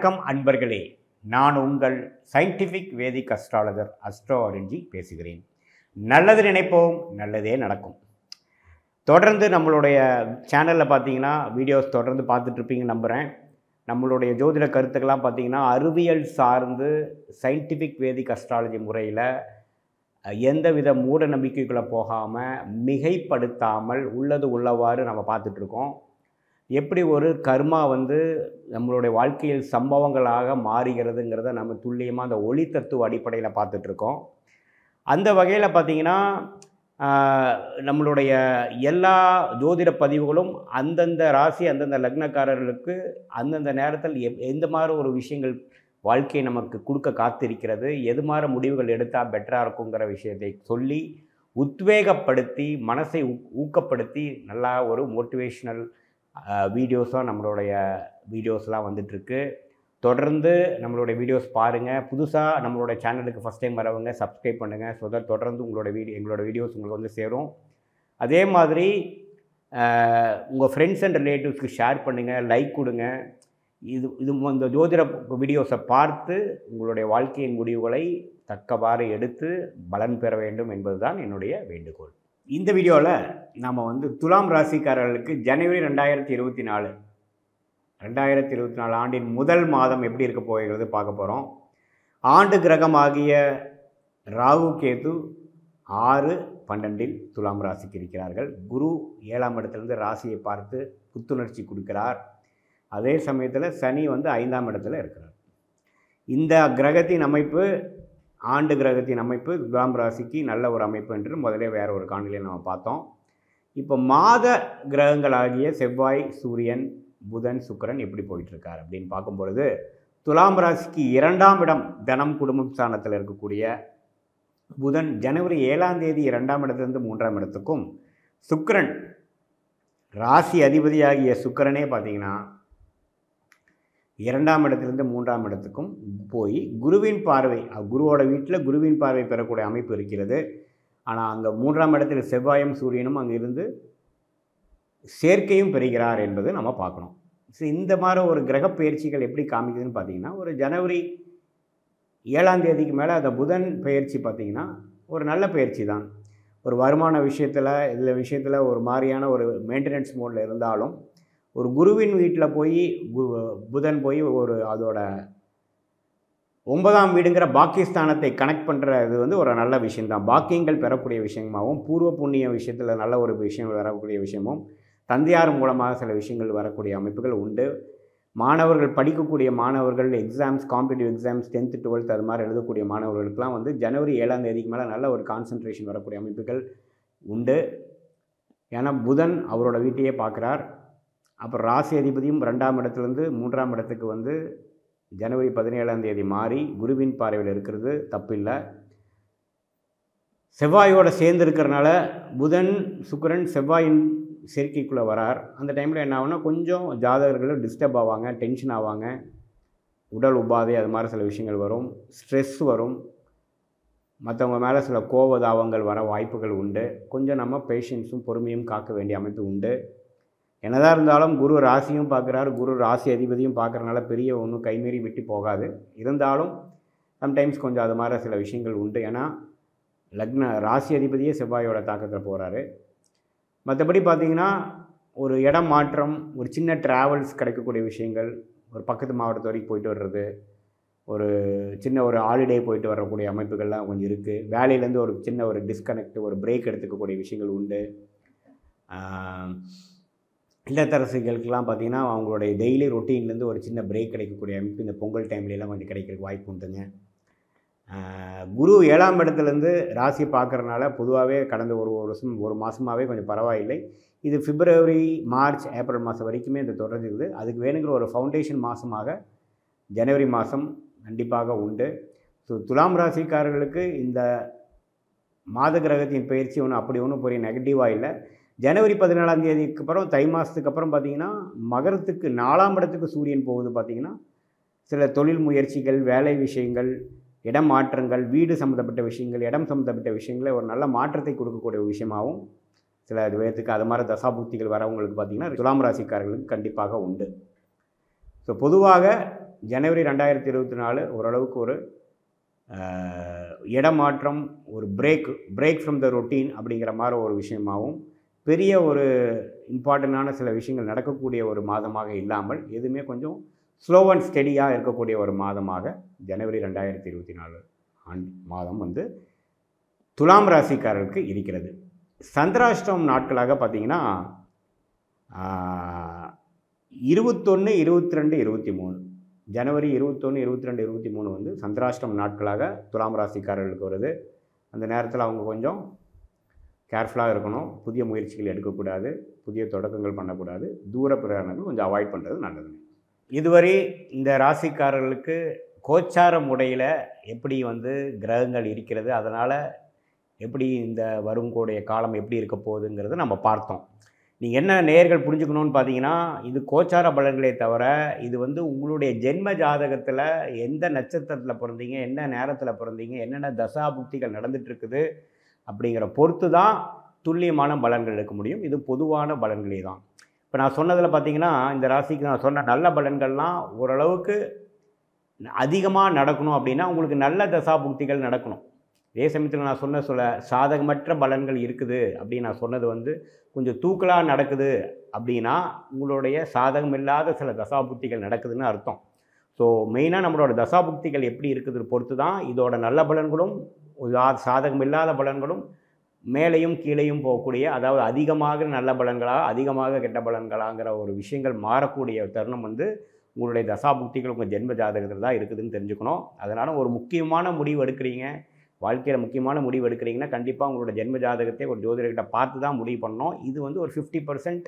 வணக்கம் அன்பர்களே, நான் உங்கள் சயின்டிஃபிக் வேதிக் அஸ்ட்ராலஜர் அஸ்ட்ரோ ஆரஞ்சி பேசுகிறேன். நல்லது நினைப்போம், நல்லதே நடக்கும். தொடர்ந்து நம்மளுடைய சேனலில் பார்த்தீங்கன்னா வீடியோஸ் தொடர்ந்து பார்த்துட்ருப்பீங்கன்னு நம்புகிறேன். நம்மளுடைய ஜோதிட கருத்துக்கெல்லாம் பார்த்தீங்கன்னா அறிவியல் சார்ந்து சயின்டிஃபிக் வேதிக் அஸ்ட்ராலஜி முறையில் எந்தவித மூட நம்பிக்கைக்குள்ளே போகாமல் மிகைப்படுத்தாமல் உள்ளது உள்ளவாறு நம்ம பார்த்துட்ருக்கோம். எப்படி ஒரு கர்மா நம்மளுடைய வாழ்க்கையில் சம்பவங்களாக மாறுகிறதுங்கிறத நம்ம துல்லியமாக அந்த ஒளி தத்துவ அடிப்படையில் பார்த்துட்ருக்கோம். அந்த வகையில் பார்த்திங்கன்னா நம்மளுடைய எல்லா ஜோதிட பதிவுகளும் அந்தந்த ராசி அந்தந்த லக்னக்காரர்களுக்கு அந்தந்த நேரத்தில் எந்த மாதிரி ஒரு விஷயங்கள் வாழ்க்கையை நமக்கு கொடுக்க காத்திருக்கிறது, எது மாதிரி முடிவுகள் எடுத்தால் பெட்டராக இருக்குங்கிற விஷயத்தை சொல்லி உத்வேகப்படுத்தி மனசை ஊக்கப்படுத்தி நல்லா ஒரு மோட்டிவேஷ்னல் வீடியோஸாக நம்மளுடைய வீடியோஸ்லாம் வந்துட்டுருக்கு. தொடர்ந்து நம்மளுடைய வீடியோஸ் பாருங்கள். புதுசாக நம்மளோட சேனலுக்கு ஃபஸ்ட் டைம் வரவங்க சப்ஸ்கிரைப் பண்ணுங்கள். ஸோ தட் தொடர்ந்து எங்களோட வீடியோஸ் உங்களுக்கு சேரும். அதே மாதிரி உங்கள் ஃப்ரெண்ட்ஸ் அண்ட் ரிலேட்டிவ்ஸ்க்கு ஷேர் பண்ணுங்கள், லைக் கொடுங்க. இந்த ஜோதிட வீடியோஸை பார்த்து உங்களுடைய வாழ்க்கையின் முடிவுகளை தக்கவாறு எடுத்து பலன் பெற வேண்டும் என்பதுதான் என்னுடைய வேண்டுகோள். இந்த வீடியோவில் நாம் துலாம் ராசிக்காரர்களுக்கு ஜனவரி 2024 ஆண்டின் முதல் மாதம் எப்படி இருக்க போகிறது பார்க்க போகிறோம். ஆண்டு கிரகமாகிய ராகு கேது 6-12 துலாம் ராசிக்கு இருக்கிறார்கள். குரு 7ஆம் இடத்துலேருந்து ராசியை பார்த்து புத்துணர்ச்சி கொடுக்கிறார். அதே சமயத்தில் சனி 5ஆம் இடத்துல இருக்கிறார். இந்த கிரகத்தின் அமைப்பு, ஆண்டு கிரகத்தின் அமைப்பு துலாம் ராசிக்கு நல்ல ஒரு அமைப்பு என்று முதலே வேறு ஒரு காணொளியில் நம்ம பார்த்தோம். இப்போ மாத கிரகங்களாகிய செவ்வாய், சூரியன், புதன், சுக்கிரன் எப்படி போயிட்டுருக்கார் அப்படின்னு பார்க்கும்பொழுது துலாம் ராசிக்கு 2ஆம் இடம் தனம் குடும்பம் ஸ்தானத்தில் இருக்கக்கூடிய புதன் ஜனவரி 7ஆம் தேதி 2ஆம் இடத்துலேருந்து 3ஆம் இடத்துக்கும், சுக்கிரன் ராசி அதிபதியாகிய சுக்கிரனே பார்த்திங்கன்னா 2ஆம் இடத்துலேருந்து 3ஆம் இடத்துக்கும் போய் குருவின் பார்வை, குருவோட வீட்டில் குருவின் பார்வை பெறக்கூடிய அமைப்பு இருக்கிறது. ஆனால் அங்கே 3ஆம் இடத்தில் செவ்வாயும் சூரியனும் அங்கே இருந்து சேர்க்கையும் பெறுகிறார் என்பது நம்ம பார்க்கணும். ஸோ இந்த மாதிரி ஒரு கிரக பயிற்சிகள் எப்படி காமிக்குதுன்னு பார்த்திங்கன்னா, ஒரு ஜனவரி 7ஆம் தேதிக்கு மேலே அந்த புதன் பயிற்சி பார்த்திங்கன்னா ஒரு நல்ல பயிற்சி தான். ஒரு வருமான விஷயத்தில் ஒரு மாதிரியான ஒரு மெயின்டெனன்ஸ் மோடில் இருந்தாலும் ஒரு குருவின் வீட்டில் போய் புதன் போய் ஒரு அதோட 9ஆம் வீடுங்கிற பாக்கியஸ்தானத்தை கனெக்ட் பண்ணுறது ஒரு நல்ல விஷயந்தான். பாக்கியங்கள் பெறக்கூடிய விஷயமாகவும், பூர்வ புண்ணிய விஷயத்தில் நல்ல ஒரு விஷயம் வரக்கூடிய விஷயமும், தந்தையார் மூலமாக சில விஷயங்கள் வரக்கூடிய அமைப்புகள் உண்டு. மாணவர்கள் படிக்கக்கூடிய மாணவர்கள் exams, competitive exams 10th 12th அது மாதிரி எழுதக்கூடிய மாணவர்களுக்கெல்லாம் ஜனவரி 7ஆம் தேதிக்கு மேலே நல்ல ஒரு கான்சன்ட்ரேஷன் வரக்கூடிய அமைப்புகள் உண்டு. ஏன்னா புதன் அவரோட வீட்டையே பார்க்குறார். அப்புறம் ராசி அதிபதியும் 2ஆம் இடத்துலேருந்து 3ஆம் இடத்துக்கு ஜனவரி 17ஆம் தேதி மாறி குருவின் பார்வையில் இருக்கிறது தப்பில்லை. செவ்வாயோடு சேர்ந்து இருக்கிறனால புதன் சுக்கிரன் செவ்வாயின் சேர்க்கைக்குள்ளே வரார். அந்த டைமில் என்ன ஆகுனா கொஞ்சம் ஜாதகர்கள் டிஸ்டர்ப் ஆவாங்க, டென்ஷன் ஆவாங்க, உடல் உபாதை அது மாதிரி சில விஷயங்கள் வரும், ஸ்ட்ரெஸ் வரும், மற்றவங்க மேலே சில கோபதாபங்கள் வர வாய்ப்புகள் உண்டு. கொஞ்சம் நம்ம பேஷன்ஸும் பொறுமையும் காக்க வேண்டிய அமைப்பு உண்டு. என்னதான் இருந்தாலும் குரு ராசியும் பார்க்குறாரு, குரு ராசி அதிபதியும் பார்க்குறனால பெரிய ஒன்றும் கைமீறி விட்டு போகாது. இருந்தாலும் சம்டைம்ஸ் கொஞ்சம் அது மாதிரி சில விஷயங்கள் உண்டு. ஏன்னா ராசி அதிபதியே செவ்வாயோட தாக்கத்தில் போகிறாரு. மற்றபடி பார்த்திங்கன்னா ஒரு இடம் மாற்றம், ஒரு சின்ன ட்ராவல்ஸ் கிடைக்கக்கூடிய விஷயங்கள், ஒரு பக்கத்து மாவட்டத்து வரைக்கும் போயிட்டு வர்றது, ஒரு சின்ன ஒரு ஹாலிடே போயிட்டு வரக்கூடிய அமைப்புகள்லாம் கொஞ்சம் இருக்குது. வேலையிலேருந்து ஒரு சின்ன ஒரு டிஸ்கனெக்ட், ஒரு பிரேக் எடுத்துக்கக்கூடிய விஷயங்கள் உண்டு. இல்லத்தரசிகளுக்கெல்லாம் பார்த்திங்கன்னா அவங்களுடைய டெய்லி ரொட்டீன்லேருந்து ஒரு சின்ன பிரேக் கிடைக்கக்கூடிய அமைப்பு இந்த பொங்கல் டைம்லலாம் கொஞ்சம் கிடைக்கிறதுக்கு வாய்ப்பு உண்டுங்க. குரு 7ஆம் இடத்துலேருந்து ராசி பார்க்குறதுனால பொதுவாகவே கடந்த ஒரு மாதமாகவே கொஞ்சம் பரவாயில்லை. இது பிப்ரவரி, மார்ச், ஏப்ரல் மாதம் வரைக்குமே இந்த தொடர்ந்துருக்குது. அதுக்கு வேணுங்கிற ஒரு ஃபவுண்டேஷன் மாதமாக ஜனவரி மாதம் கண்டிப்பாக உண்டு. ஸோ துலாம் ராசிக்காரர்களுக்கு இந்த மாத கிரகத்தின் பயிற்சி ஒன்றும் பெரிய நெகட்டிவாக இல்லை. ஜனவரி 14ஆம் தேதிக்கு அப்புறம் தை மாதத்துக்கு அப்புறம் பார்த்திங்கன்னா மகரத்துக்கு 4ஆம் இடத்துக்கு சூரியன் போகுது. பார்த்திங்கன்னா சில தொழில் முயற்சிகள், வேலை விஷயங்கள், இடம் மாற்றங்கள், வீடு சம்மந்தப்பட்ட விஷயங்கள், இடம் சம்மந்தப்பட்ட விஷயங்களை ஒரு நல்ல மாற்றத்தை கொடுக்கக்கூடிய விஷயமாகவும் சில பேர்த்துக்கு அது மாதிரி தசாபுக்திகள் வரவங்களுக்கு பார்த்திங்கன்னா துலாம் ராசிக்காரர்களுக்கு கண்டிப்பாக உண்டு. ஸோ பொதுவாக ஜனவரி 2024 ஓரளவுக்கு ஒரு இடமாற்றம், ஒரு பிரேக் ஃப்ரம் த ரொட்டீன் அப்படிங்கிற மாதிரி ஒரு விஷயமாகவும், பெரிய ஒரு இம்பார்ட்டண்டான சில விஷயங்கள் நடக்கக்கூடிய ஒரு மாதமாக இல்லாமல், எதுவுமே கொஞ்சம் ஸ்லோ அண்ட் ஸ்டெடியாக இருக்கக்கூடிய ஒரு மாதமாக ஜனவரி 2024 மாதம் வந்து துலாம் ராசிக்காரருக்கு இருக்கிறது. சந்திராஷ்டமம் நாட்களாக பார்த்தீங்கன்னா 21, 22, 23 ஜனவரி 21, 22, 23 வந்து சந்திராஷ்டமம் நாட்களாக துலாம் ராசிக்காரர்களுக்கு வருது. அந்த நேரத்தில் அவங்க கொஞ்சம் கேர்ஃபுல்லாக இருக்கணும். புதிய முயற்சிகள் எடுக்கக்கூடாது, புதிய தொடக்கங்கள் பண்ணக்கூடாது, தூர பிரயாணங்கள் கொஞ்சம் அவாய்ட் பண்ணுறது நல்லது. இதுவரை இந்த ராசிக்காரர்களுக்கு கோச்சார முறையில் எப்படி வந்து கிரகங்கள் இருக்கிறது, அதனால் எப்படி இந்த வருங்கூடிய காலம் எப்படி இருக்க போகுதுங்கிறத நம்ம பார்த்தோம். நீங்கள் என்ன நேயர்கள் புரிஞ்சுக்கணுன்னு பார்த்தீங்கன்னா, இது கோச்சார பலன்களே தவிர, இது வந்து உங்களுடைய ஜென்ம ஜாதகத்தில் எந்த நட்சத்திரத்தில் பிறந்தீங்க, என்ன நேரத்தில் பிறந்தீங்க, என்னென்ன தசா புக்திகள் நடந்துகிட்ருக்குது அப்படிங்கிற பொறுத்து தான் துல்லியமான பலன்கள் எடுக்க முடியும். இது பொதுவான பலன்களே தான். இப்போ நான் சொன்னதில் பார்த்தீங்கன்னா, இந்த ராசிக்கு நான் சொன்ன நல்ல பலன்கள்லாம் ஓரளவுக்கு அதிகமாக நடக்கணும் அப்படின்னா, உங்களுக்கு நல்ல தசா புக்திகள் நடக்கணும். அதே சமயத்தில் நான் சொன்ன சில சாதகமற்ற பலன்கள் இருக்குது அப்படின்னு நான் சொன்னது வந்து கொஞ்சம் தூக்கலாக நடக்குது அப்படின்னா, உங்களுடைய சாதகமில்லாத சில தசாபுக்திகள் நடக்குதுன்னு அர்த்தம். ஸோ மெயினாக நம்மளோட தசாபுக்திகள் எப்படி இருக்குது பொறுத்து தான் இதோட நல்ல பலன்களும் சாதகமில்லாத பலன்களும் மேலேயும் கீழேயும் போகக்கூடிய, அதாவது அதிகமாக நல்ல பலன்களா அதிகமாக கெட்ட பலன்களாங்கிற ஒரு விஷயங்கள் மாறக்கூடிய தருணம் வந்து உங்களுடைய தசாபுக்திகள் உங்கள் ஜென்ம ஜாதகத்தில் தான் இருக்குதுன்னு தெரிஞ்சுக்கணும். அதனால் ஒரு முக்கியமான முடிவு எடுக்கிறீங்க, வாழ்க்கையில் முக்கியமான முடிவு எடுக்கிறீங்கன்னா, கண்டிப்பாக உங்களோட ஜென்ம ஜாதகத்தை ஒரு ஜோதிடர்கிட்ட பார்த்து தான் முடிவு பண்ணணும். இது வந்து ஒரு 50%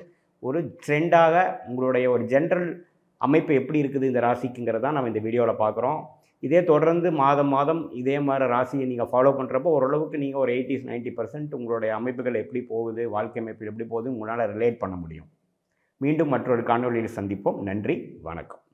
ஒரு ட்ரெண்டாக உங்களுடைய ஒரு ஜென்ரல் அமைப்பு எப்படி இருக்குது இந்த ராசிக்குங்கிறத நம்ம இந்த வீடியோவில் பார்க்குறோம். இதே தொடர்ந்து மாதம் மாதம் இதே மாதிரி ராசியை நீங்கள் ஃபாலோ பண்ணுறப்போ ஓரளவுக்கு நீங்கள் ஒரு 80-90% உங்களுடைய அமைப்புகள் எப்படி போகுது, வாழ்க்கை அமைப்பு எப்படி போகுது உங்களால் ரிலேட் பண்ண முடியும். மீண்டும் மற்றொரு காணொளியில் சந்திப்போம். நன்றி, வணக்கம்.